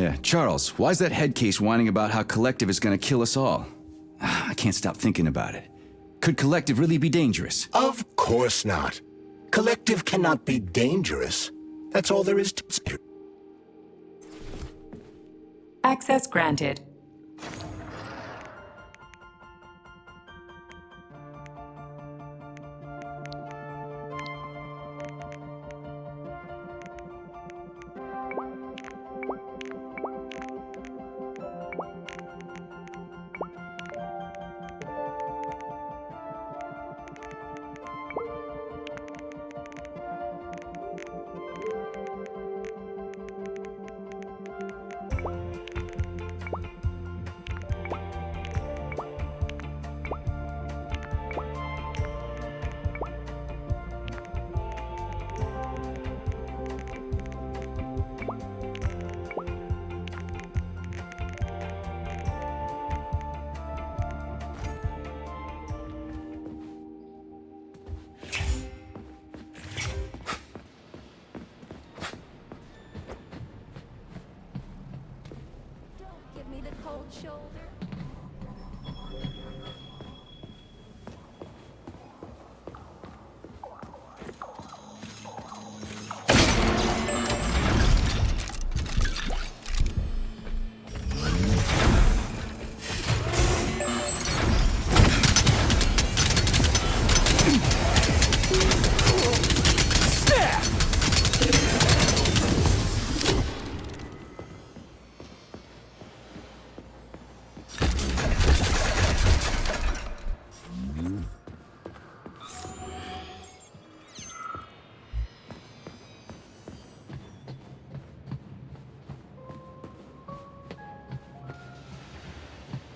Yeah, Charles, why's that head case whining about how Collective is gonna kill us all? I can't stop thinking about it. Could Collective really be dangerous? Of course not. Collective cannot be dangerous. That's all there is to say. Access granted. Shoulder.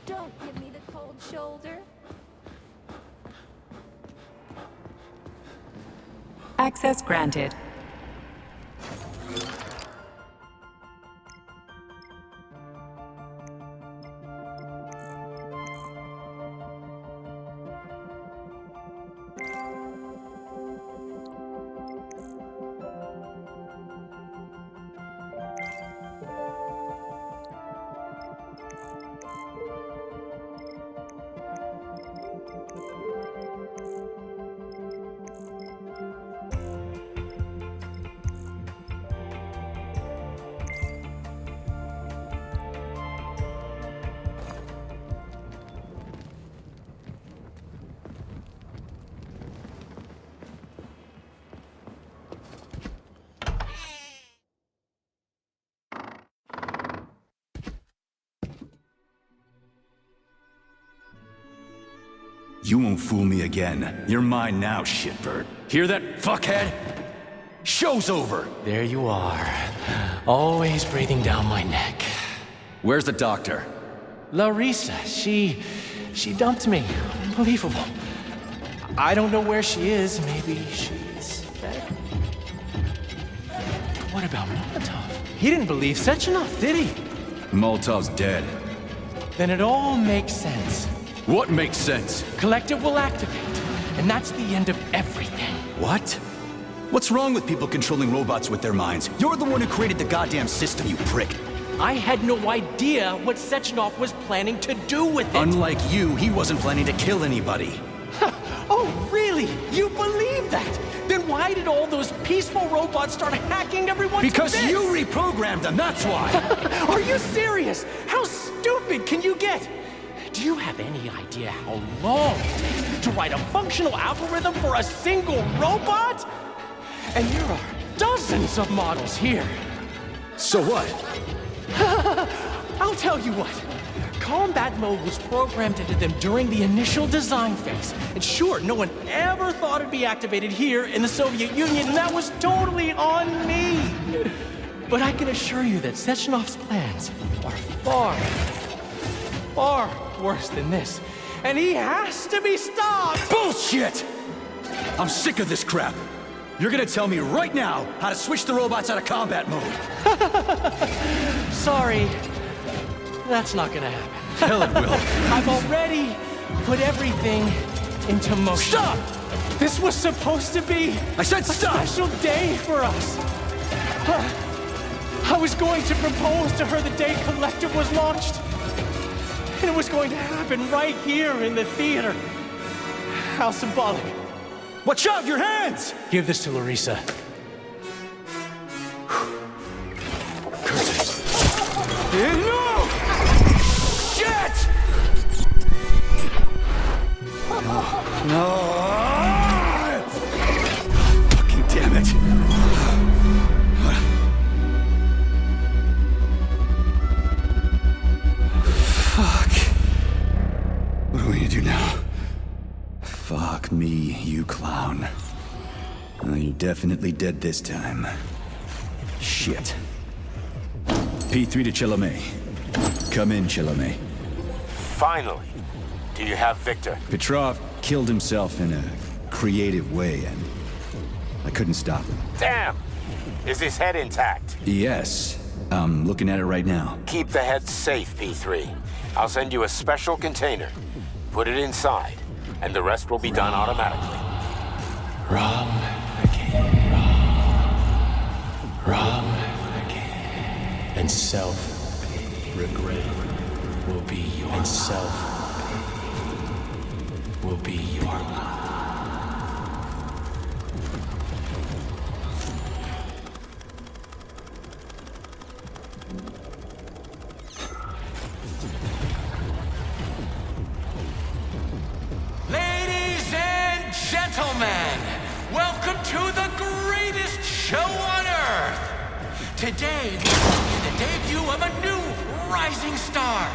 Don't give me the cold shoulder. Access granted. You won't fool me again. You're mine now, shitbird. Hear that, fuckhead? Show's over! There you are. Always breathing down my neck. Where's the doctor? Larissa, she dumped me. Unbelievable. I don't know where she is. Maybe she's dead. What about Molotov? He didn't believe Sechenov, did he? Molotov's dead. Then it all makes sense. What makes sense? Collective will activate, and that's the end of everything. What? What's wrong with people controlling robots with their minds? You're the one who created the goddamn system, you prick. I had no idea what Sechenov was planning to do with it. Unlike you, he wasn't planning to kill anybody. Oh, really? You believe that? Then why did all those peaceful robots start hacking everyone's Because bits? you reprogrammed them, that's why! Are you serious? How stupid can you get? Do you have any idea how long it takes to write a functional algorithm for a single robot? And there are dozens of models here. So what? I'll tell you what. Combat mode was programmed into them during the initial design phase. And sure, no one ever thought it'd be activated here in the Soviet Union, and that was totally on me. But I can assure you that Sechenov's plans are far worse than this. And he has to be stopped! Bullshit! I'm sick of this crap. You're gonna tell me right now how to switch the robots out of combat mode. Sorry, that's not gonna happen. Hell it will. I've already put everything into motion. Stop! This was supposed to be I said stop! a special day for us. I was going to propose to her the day Collective was launched. And it was going to happen right here in the theater. How symbolic. Watch out, your hands! Give this to Larissa. No! Shit! No! Fucking damn it! Fuck. What are we gonna do now? Fuck me, you clown. Well, you're definitely dead this time. Shit. P3 to Chalamet. Come in, Chalamet. Finally. Do you have Victor? Petrov killed himself in a creative way, and I couldn't stop him. Damn! Is his head intact? Yes. I'm looking at it right now. Keep the head safe, P3. I'll send you a special container. Put it inside, and the rest will be done automatically. Wrong again. Wrong again. And self-regret will be your... And self will be your... Ladies and gentlemen, welcome to the greatest show on Earth! Today, we bring you the debut of a new rising star.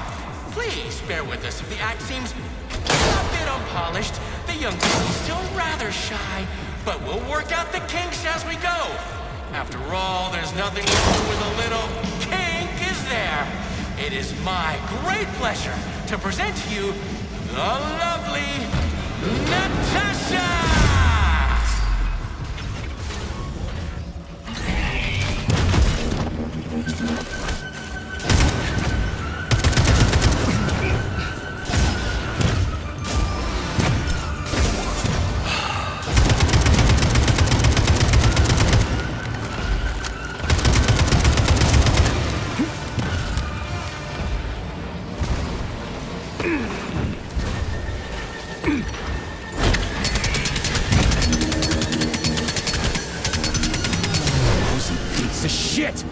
Please bear with us if the act seems a bit unpolished. The young lady's still rather shy, but we'll work out the kinks as we go. After all, there's nothing wrong with a little kink, is there? It is my great pleasure to present to you the lovely NATASHA! Piece of shit!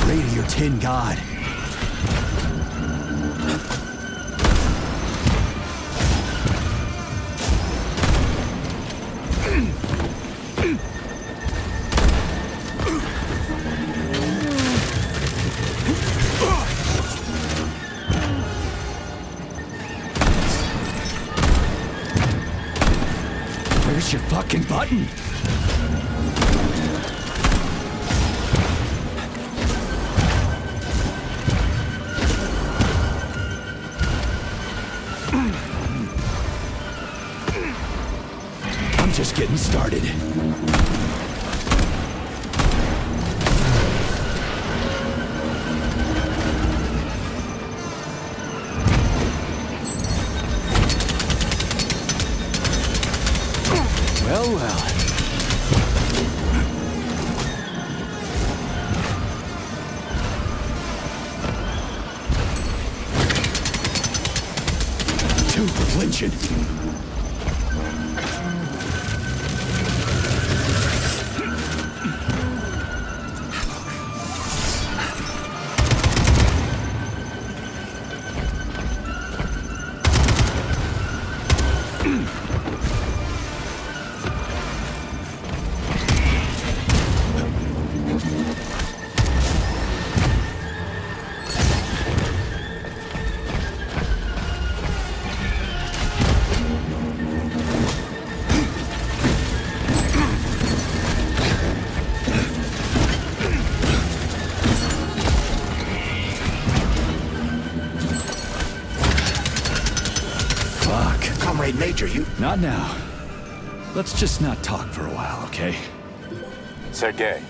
Pray to your tin god. Where's your fucking button? I'm just getting started. Well, well. Two for flinching. Comrade Major, you... Not now. Let's just not talk for a while, okay? Sergei,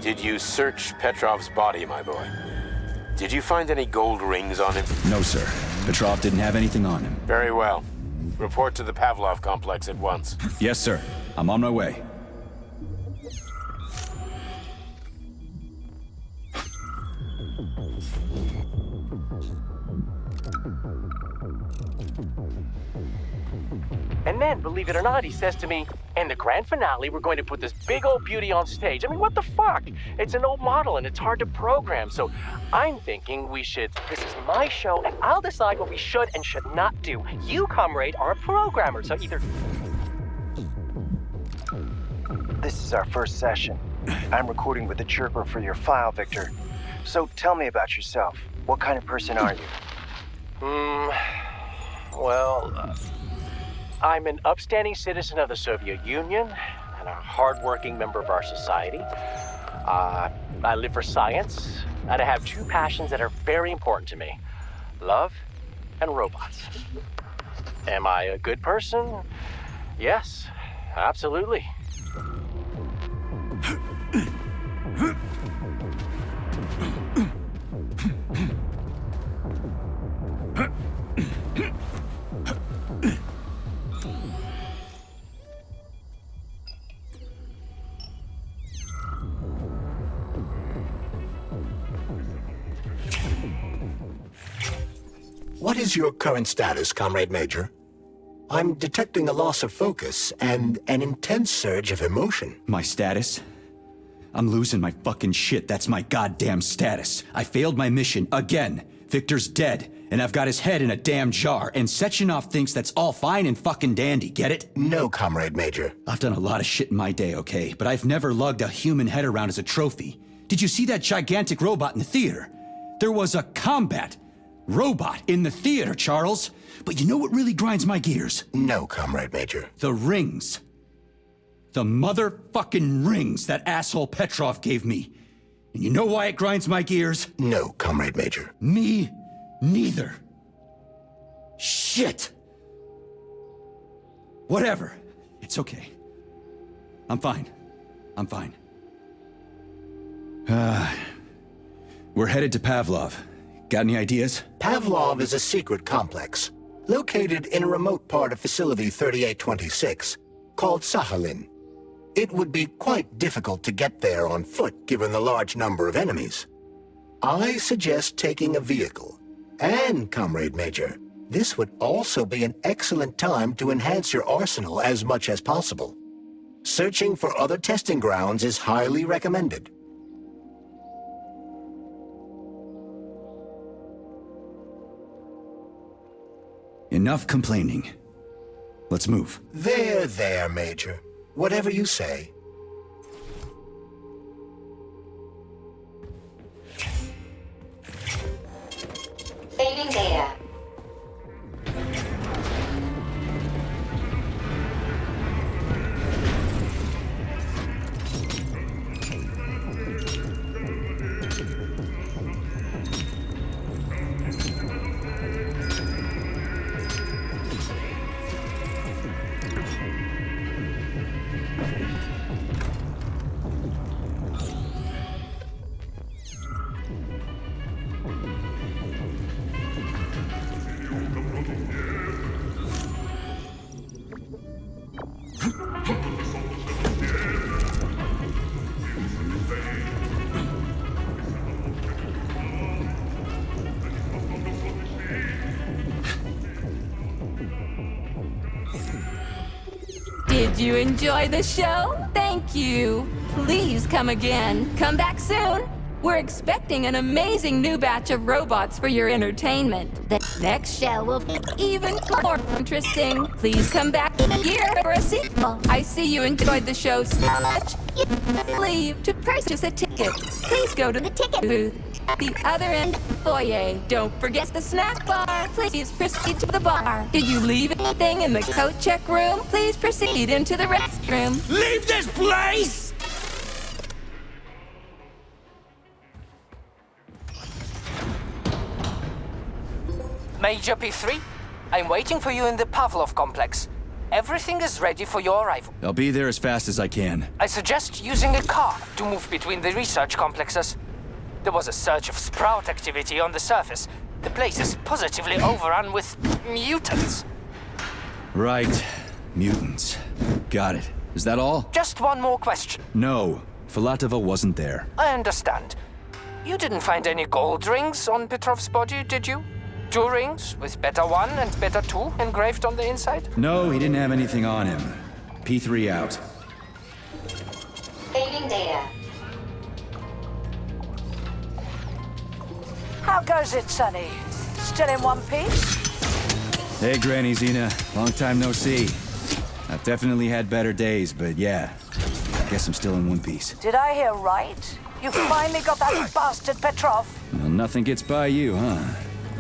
did you search Petrov's body, my boy? Did you find any gold rings on him? No, sir. Petrov didn't have anything on him. Very well. Report to the Pavlov complex at once. Yes, sir. I'm on my way. And then, believe it or not, he says to me, in the grand finale, we're going to put this big old beauty on stage. I mean, what the fuck? It's an old model and it's hard to program, so I'm thinking we should... This is my show, and I'll decide what we should and should not do. You, comrade, are a programmer, so either... This is our first session. I'm recording with the chirper for your file, Victor. So tell me about yourself. What kind of person are you? I'm an upstanding citizen of the Soviet Union and a hardworking member of our society. I live for science, and I have two passions that are very important to me: love and robots. Am I a good person? Yes, absolutely. What is your current status, Comrade Major? I'm detecting a loss of focus and an intense surge of emotion. My status? I'm losing my fucking shit. That's my goddamn status. I failed my mission again. Victor's dead, and I've got his head in a damn jar, and Sechenov thinks that's all fine and fucking dandy, get it? No, Comrade Major. I've done a lot of shit in my day, okay? But I've never lugged a human head around as a trophy. Did you see that gigantic robot in the theater? There was a combat robot in the theater, Charles. But you know what really grinds my gears? No, Comrade Major. The rings. The motherfucking rings that asshole Petrov gave me. And you know why it grinds my gears? No, Comrade Major. Me neither. Shit. Whatever. It's okay. I'm fine. I'm fine. We're headed to Pavlov. Got any ideas? Pavlov is a secret complex, located in a remote part of Facility 3826, called Sakhalin. It would be quite difficult to get there on foot, given the large number of enemies. I suggest taking a vehicle. And, Comrade Major, this would also be an excellent time to enhance your arsenal as much as possible. Searching for other testing grounds is highly recommended. Enough complaining. Let's move. There, Major. Whatever you say. Saving data. Did you enjoy the show? Thank you. Please come again. Come back soon. We're expecting an amazing new batch of robots for your entertainment. The next show will be even more interesting. Please come back here for a sequel. I see you enjoyed the show so much. Leave to purchase a ticket. Please go to the ticket booth at the other end of the foyer. Don't forget the snack bar. Please proceed to the bar. Did you leave anything in the coat check room? Please proceed into the restroom. Leave this place! Major P3, I'm waiting for you in the Pavlov complex. Everything is ready for your arrival. I'll be there as fast as I can. I suggest using a car to move between the research complexes. There was a surge of sprout activity on the surface. The place is positively overrun with mutants. Right. Mutants. Got it. Is that all? Just one more question. No. Filatova wasn't there. I understand. You didn't find any gold rings on Petrov's body, did you? 2 rings with Beta 1 and Beta 2 engraved on the inside? No, he didn't have anything on him. P3 out. Saving data. How goes it, Sonny? Still in one piece? Hey, Granny Xena. Long time no see. I've definitely had better days, but yeah. I guess I'm still in one piece. Did I hear right? You finally got that bastard Petrov? Well, nothing gets by you, huh?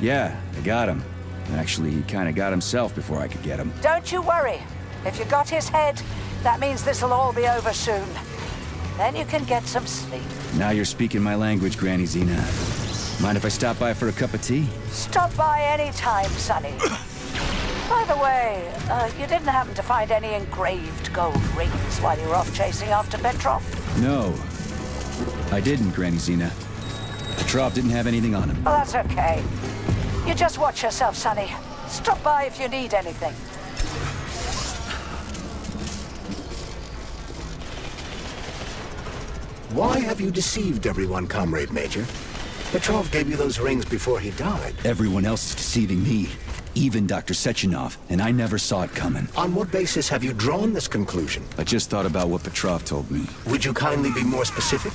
Yeah, I got him. Actually, he kinda got himself before I could get him. Don't you worry. If you got his head, that means this'll all be over soon. Then you can get some sleep. Now you're speaking my language, Granny Xena. Mind if I stop by for a cup of tea? Stop by any time, Sonny. By the way, you didn't happen to find any engraved gold rings while you were off chasing after Petrov? No. I didn't, Granny Xena. Petrov didn't have anything on him. Oh, that's okay. You just watch yourself, Sonny. Stop by if you need anything. Why have you deceived everyone, Comrade Major? Petrov gave you those rings before he died. Everyone else is deceiving me. Even Dr. Sechenov, and I never saw it coming. On what basis have you drawn this conclusion? I just thought about what Petrov told me. Would you kindly be more specific?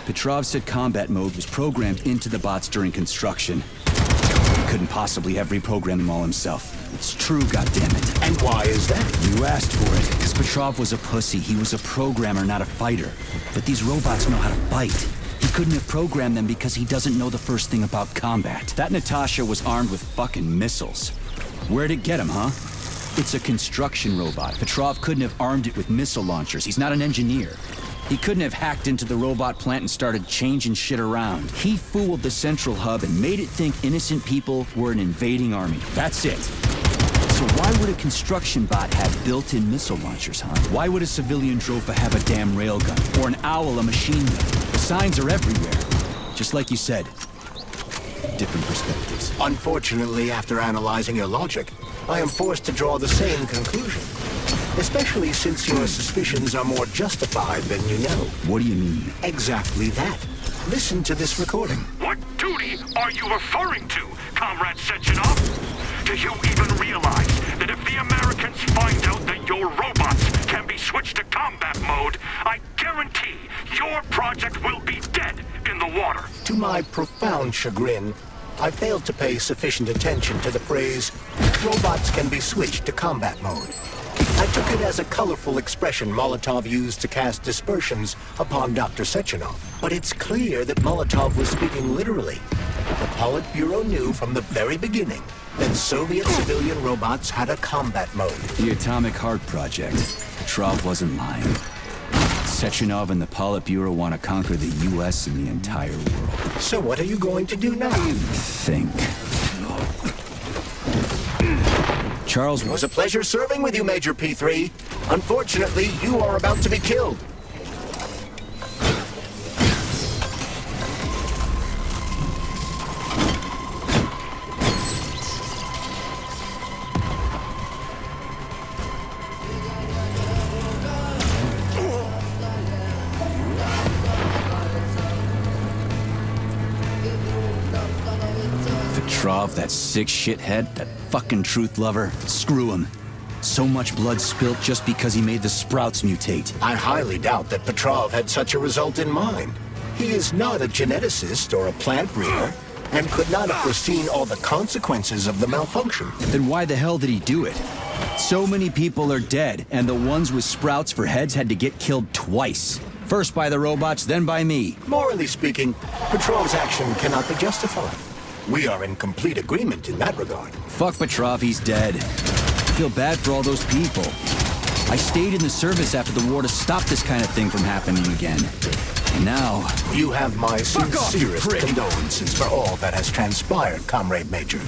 Petrov said combat mode was programmed into the bots during construction. He couldn't possibly have reprogrammed them all himself. It's true, goddammit. And why is that? You asked for it. Because Petrov was a pussy. He was a programmer, not a fighter. But these robots know how to fight. He couldn't have programmed them because he doesn't know the first thing about combat. That NATASHA was armed with fucking missiles. Where'd it get him, huh? It's a construction robot. Petrov couldn't have armed it with missile launchers. He's not an engineer. He couldn't have hacked into the robot plant and started changing shit around. He fooled the central hub and made it think innocent people were an invading army. That's it. So why would a construction bot have built-in missile launchers, huh? Why would a civilian Drofa have a damn railgun? Or an owl a machine gun? The signs are everywhere. Just like you said. Different perspectives. Unfortunately, after analyzing your logic, I am forced to draw the same conclusion. Especially since your suspicions are more justified than you know. What do you mean? Exactly that. Listen to this recording. What duty are you referring to, Comrade Sechenov? Do you even realize that if the Americans find out that your robots can be switched to combat mode, I guarantee your project will be dead in the water? To my profound chagrin, I failed to pay sufficient attention to the phrase, robots can be switched to combat mode. I took it as a colorful expression Molotov used to cast dispersions upon Dr. Sechenov. But it's clear that Molotov was speaking literally. The Politburo knew from the very beginning that Soviet civilian robots had a combat mode. The Atomic Heart Project. Petrov wasn't lying. Sechenov and the Politburo want to conquer the U.S. and the entire world. So what are you going to do now? Think. Charles... It was a pleasure serving with you, Major P3. Unfortunately, you are about to be killed. Petrov, that sick shithead, that fucking truth lover. Screw him. So much blood spilt just because he made the sprouts mutate. I highly doubt that Petrov had such a result in mind. He is not a geneticist or a plant breeder, and could not have foreseen all the consequences of the malfunction. Then why the hell did he do it? So many people are dead, and the ones with sprouts for heads had to get killed twice. First by the robots, then by me. Morally speaking, Petrov's action cannot be justified. We are in complete agreement in that regard. Fuck Petrov, he's dead. I feel bad for all those people. I stayed in the service after the war to stop this kind of thing from happening again. And now... You have my sincerest condolences for all that has transpired, Comrade Major.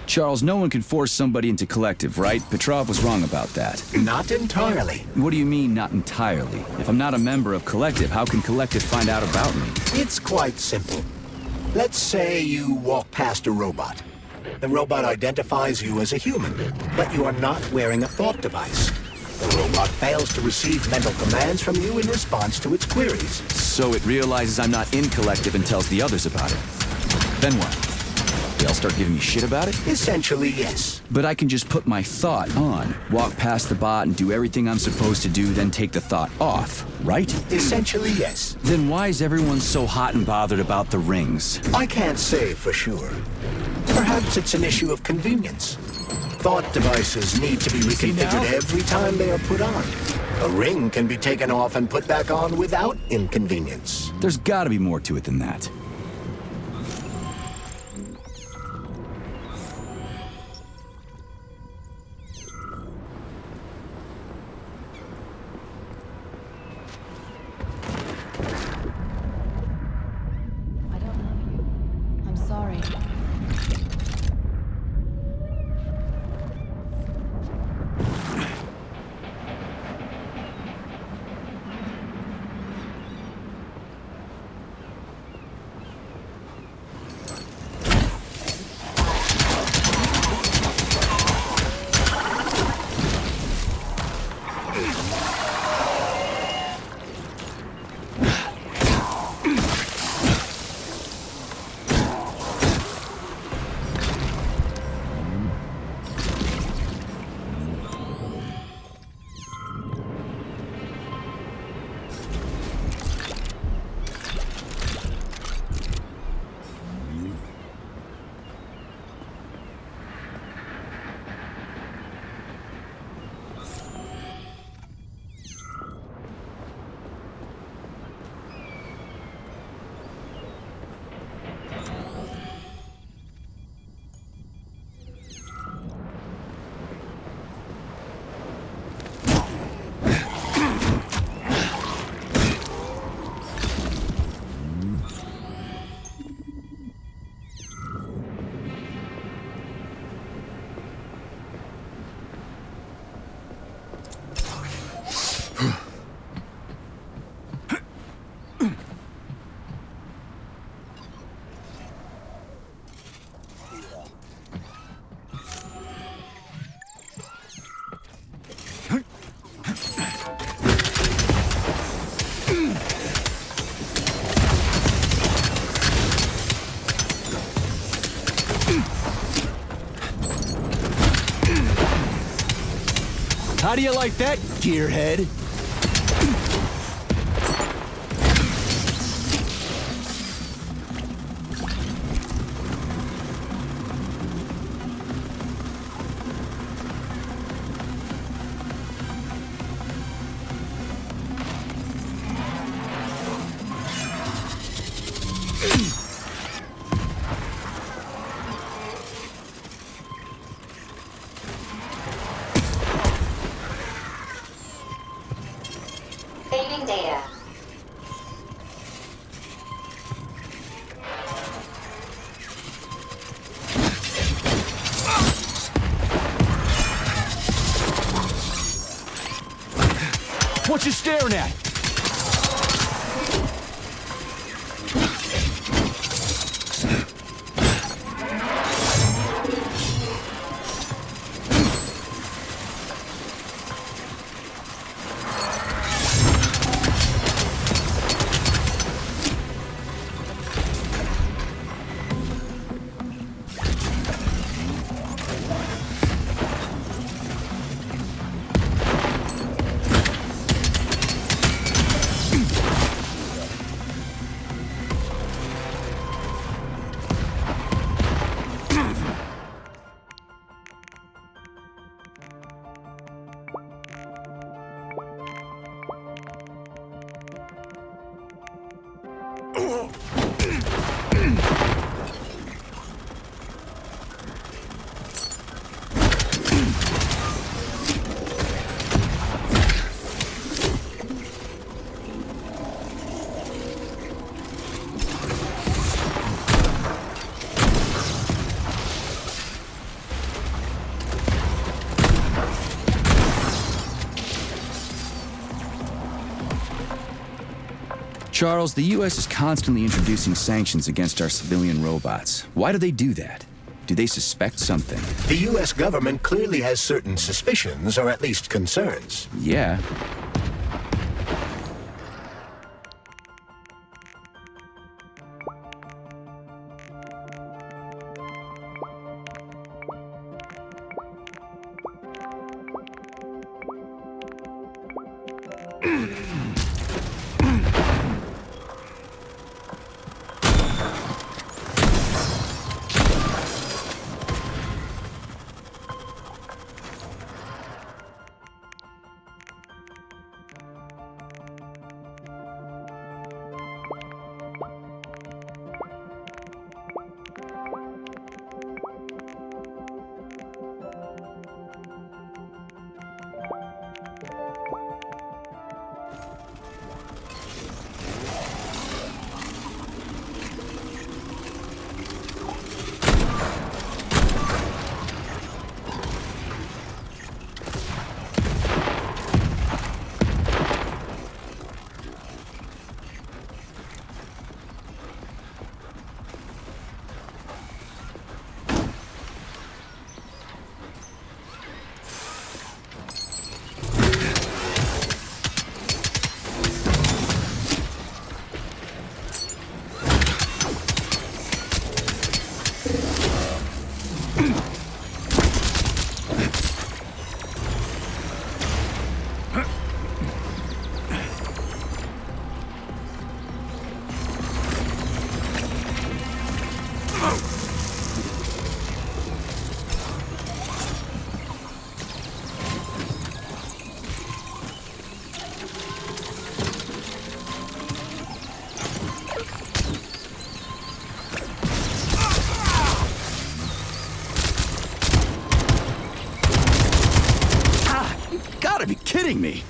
Charles, no one can force somebody into collective, right? Petrov was wrong about that. Not entirely. What do you mean, not entirely? If I'm not a member of collective, how can collective find out about me? It's quite simple. Let's say you walk past a robot. The robot identifies you as a human, but you are not wearing a thought device. The robot fails to receive mental commands from you in response to its queries. So it realizes I'm not in collective and tells the others about it. Then what? They'll start giving me shit about it? Essentially, yes. But I can just put my thought on, walk past the bot and do everything I'm supposed to do, then take the thought off, right? Essentially, yes. Then why is everyone so hot and bothered about the rings? I can't say for sure. Perhaps it's an issue of convenience. Thought devices need to be reconfigured every time they are put on. A ring can be taken off and put back on without inconvenience. There's gotta be more to it than that. How do you like that, gearhead? Saving data. What you staring at? Charles, the U.S. is constantly introducing sanctions against our civilian robots. Why do they do that? Do they suspect something? The U.S. government clearly has certain suspicions, or at least concerns. Yeah. Kidding me?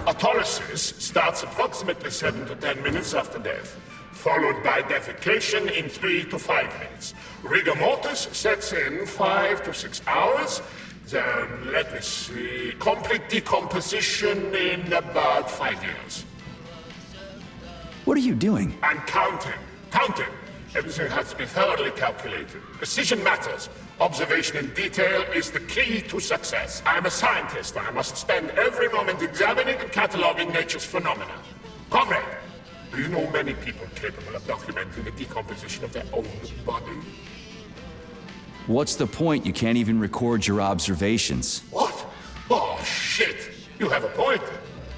Autolysis starts approximately 7 to 10 minutes after death, followed by defecation in 3 to 5 minutes. Rigor mortis sets in 5 to 6 hours. Then, let me see, complete decomposition in about 5 years. What are you doing? I'm counting. Counting. Everything has to be thoroughly calculated. Precision matters. Observation in detail is the key to success. I'm a scientist. I must spend every moment examining and cataloging nature's phenomena. Comrade, do you know many people capable of documenting the decomposition of their own body? What's the point? You can't even record your observations. What? Oh, shit. You have a point.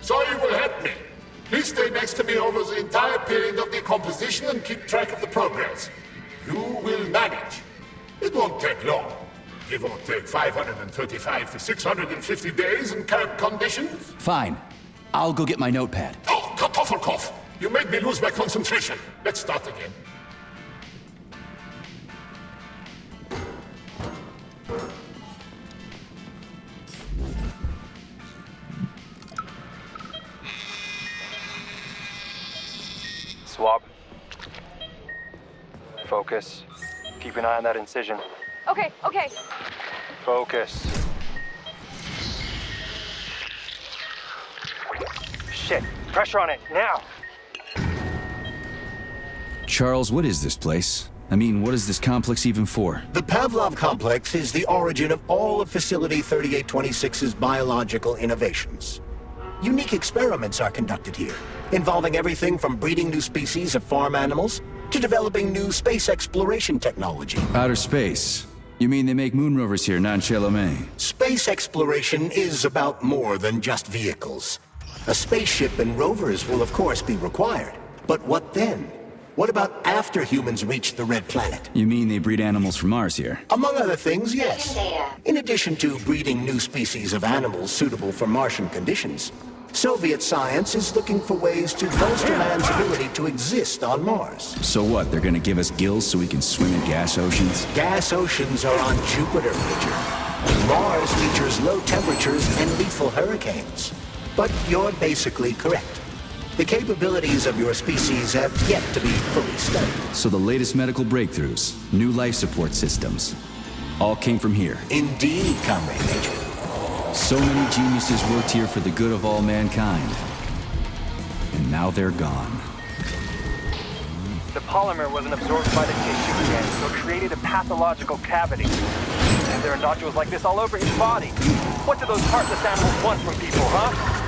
So you will help me. Please Please stay next to me over the entire period of decomposition and keep track of the progress. You will manage. It won't take long. Give or take 535 to 650 days in current conditions. Fine. I'll go get my notepad. Oh, Kartoffelkopf! You made me lose my concentration. Let's start again. Swab. Focus. Keep an eye on that incision. Okay, okay. Focus. Shit. Pressure on it, now! Charles, what is this place? I mean, what is this complex even for? The Pavlov complex is the origin of all of Facility 3826's biological innovations. Unique experiments are conducted here, involving everything from breeding new species of farm animals to developing new space exploration technology. Outer space? You mean they make moon rovers here, non-Chelomé? Space exploration is about more than just vehicles. A spaceship and rovers will of course be required. But what then? What about after humans reach the Red Planet? You mean they breed animals from Mars here? Among other things, yes. In addition to breeding new species of animals suitable for Martian conditions, Soviet science is looking for ways to bolster man's ability to exist on Mars. So what, they're gonna give us gills so we can swim in gas oceans? Gas oceans are on Jupiter, Major. Mars features low temperatures and lethal hurricanes. But you're basically correct. The capabilities of your species have yet to be fully studied. So the latest medical breakthroughs, new life support systems, all came from here. Indeed, Comrade Major. So many geniuses worked here for the good of all mankind. And now they're gone. The polymer wasn't absorbed by the tissue again, so it created a pathological cavity. And there are nodules like this all over his body. What do those heartless animals want from people, huh?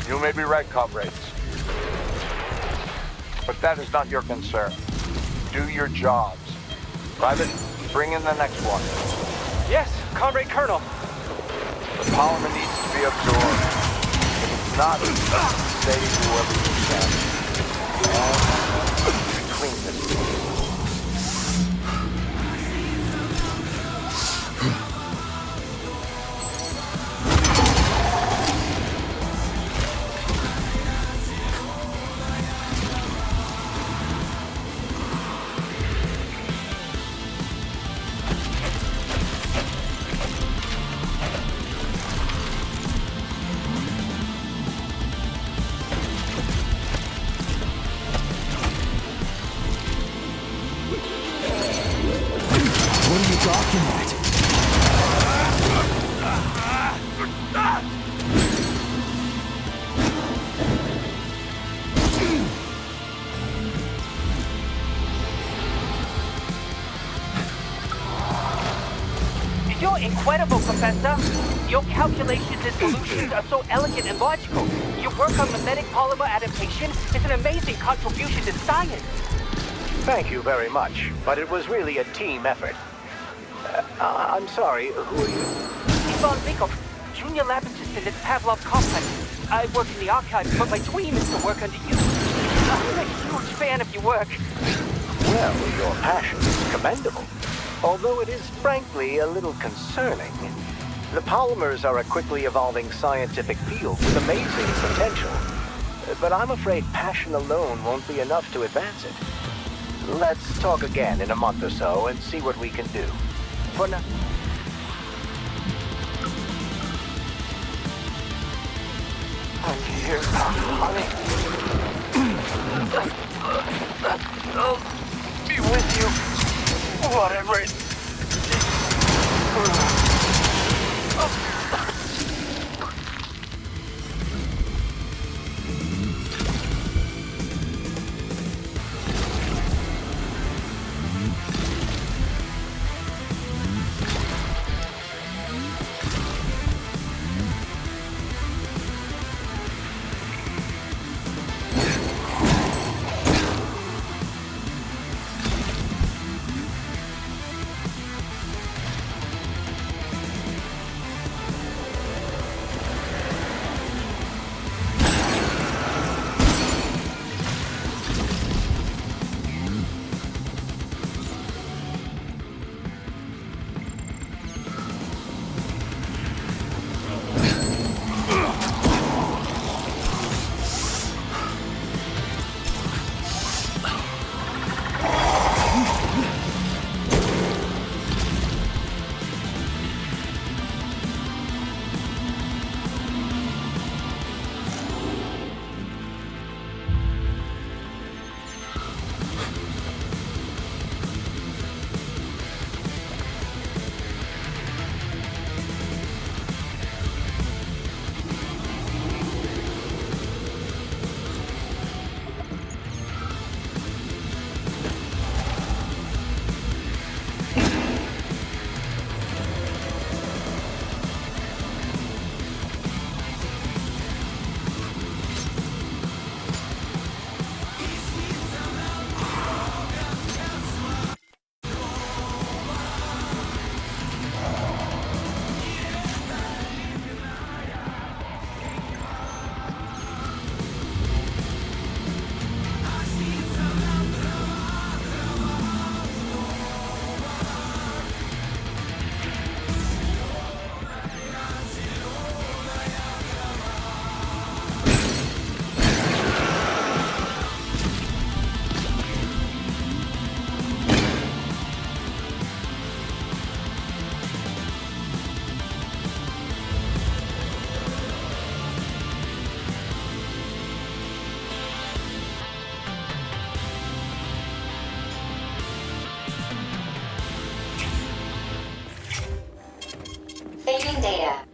You may be right, comrades. But that is not your concern. Do your jobs. Private, bring in the next one. Yes, Comrade Colonel. The polymer needs to be absorbed. If it's not, save whoever you can. And clean this. You're incredible, Professor. Your calculations and solutions are so elegant and logical. Your work on mimetic polymer adaptation is an amazing contribution to science. Thank you very much, but it was really a team effort. I'm sorry, who are you? Ivan Bikov, junior lab assistant at Pavlov Complex. I work in the archives, but my dream is to work under you. I'm a huge fan of your work. Well, your passion is commendable. Although it is frankly a little concerning. The polymers are a quickly evolving scientific field with amazing potential. But I'm afraid passion alone won't be enough to advance it. Let's talk again in a month or so and see what we can do. For now... I'm here, honey. I'll be with you. Whatever it... Saving data.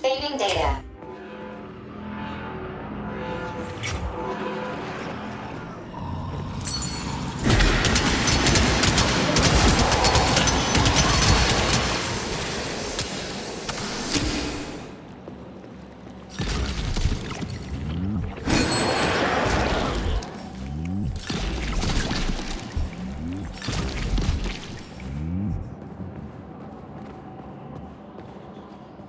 Saving data.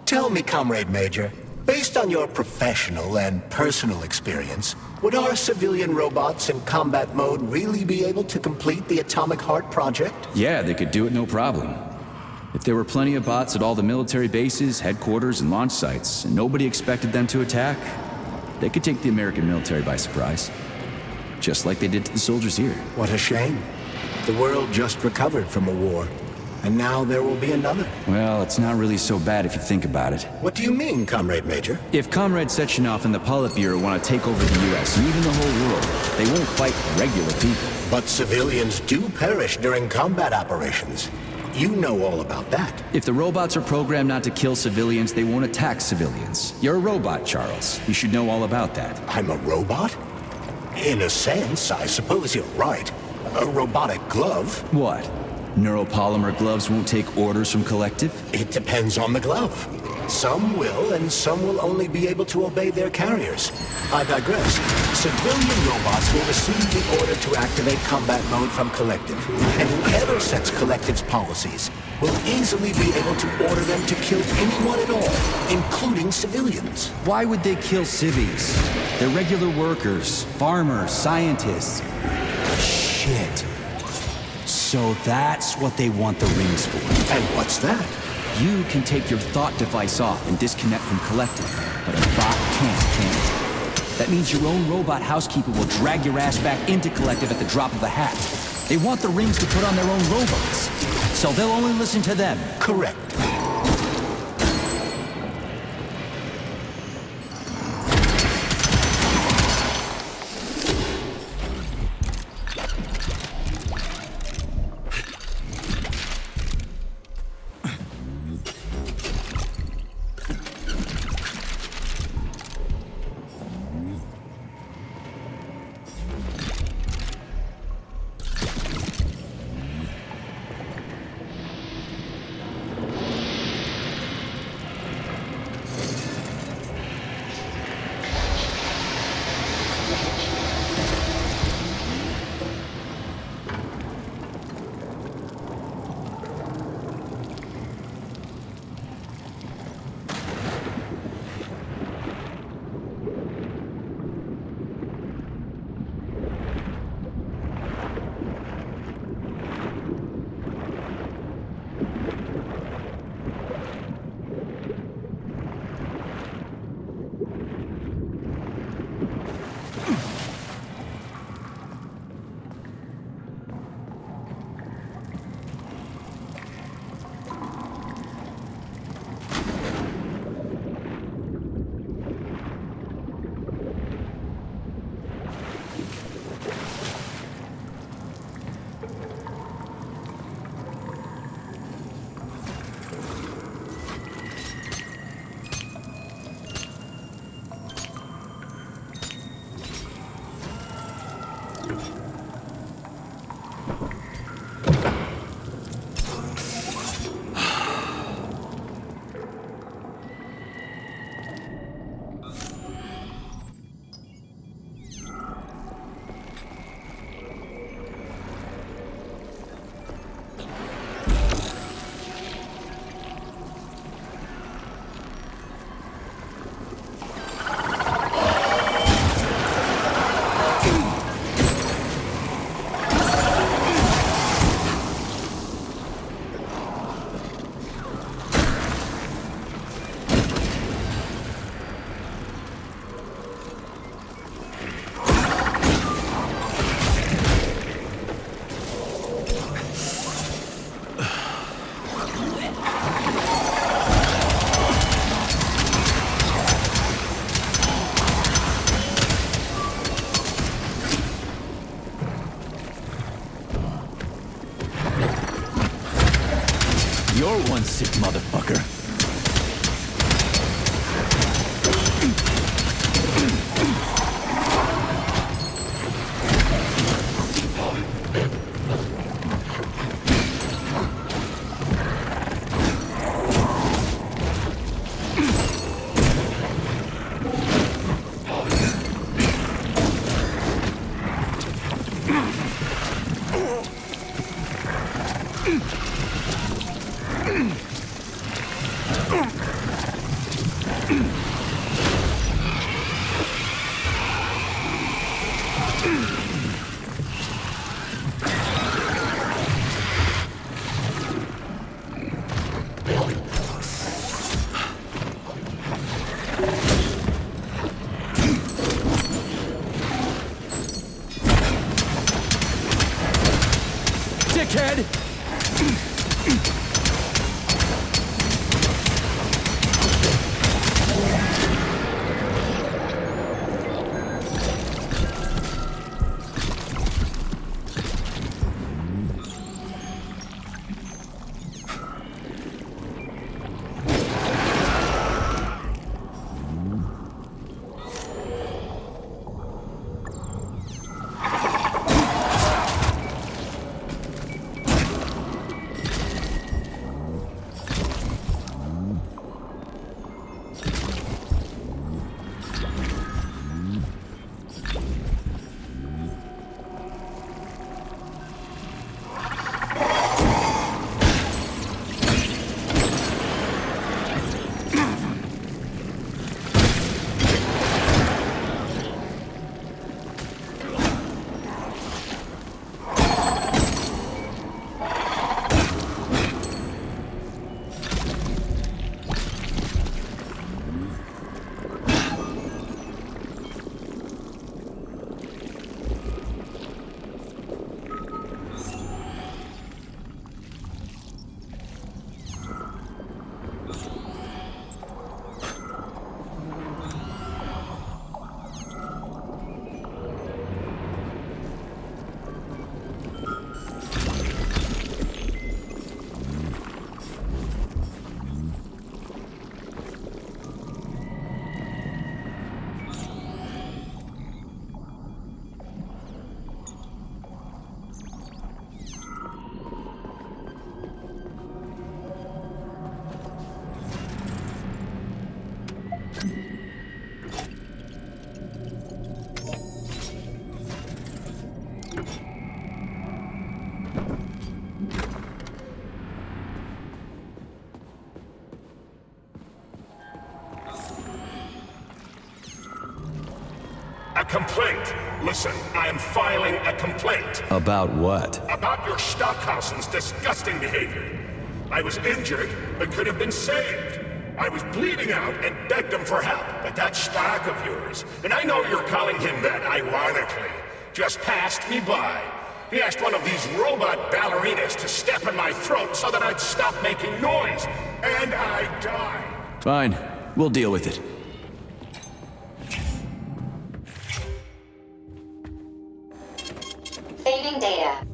Tell me, Comrade Major, based on your professional and personal experience, would our civilian robots in combat mode really be able to complete the Atomic Heart project? Yeah, they could do it no problem. If there were plenty of bots at all the military bases, headquarters, and launch sites, and nobody expected them to attack, they could take the American military by surprise. Just like they did to the soldiers here. What a shame. The world just recovered from a war. And now there will be another. Well, it's not really so bad if you think about it. What do you mean, Comrade Major? If Comrade Sechenov and the Politburo want to take over the US and even the whole world, they won't fight regular people. But civilians do perish during combat operations. You know all about that. If the robots are programmed not to kill civilians, they won't attack civilians. You're a robot, Charles. You should know all about that. I'm a robot? In a sense, I suppose you're right. A robotic glove. What? Neuropolymer gloves won't take orders from Collective? It depends on the glove. Some will, and some will only be able to obey their carriers. I digress. Civilian robots will receive the order to activate combat mode from Collective, and whoever sets Collective's policies will easily be able to order them to kill anyone at all, including civilians. Why would they kill civvies? They're regular workers, farmers, scientists. Shit. So that's what they want the rings for. And what's that? You can take your thought device off and disconnect from Collective, but a bot can't. That means your own robot housekeeper will drag your ass back into Collective at the drop of a hat. They want the rings to put on their own robots, so they'll only listen to them. Correct. You're one sick motherfucker. Dickhead! A complaint. Listen, I am filing a complaint. About what? About your Stockhausen's disgusting behavior. I was injured, but could have been saved. I was bleeding out and begged him for help, but that Stock of yours, and I know you're calling him that ironically, just passed me by. He asked one of these robot ballerinas to step in my throat so that I'd stop making noise, and I died. Fine, we'll deal with it. Saving data.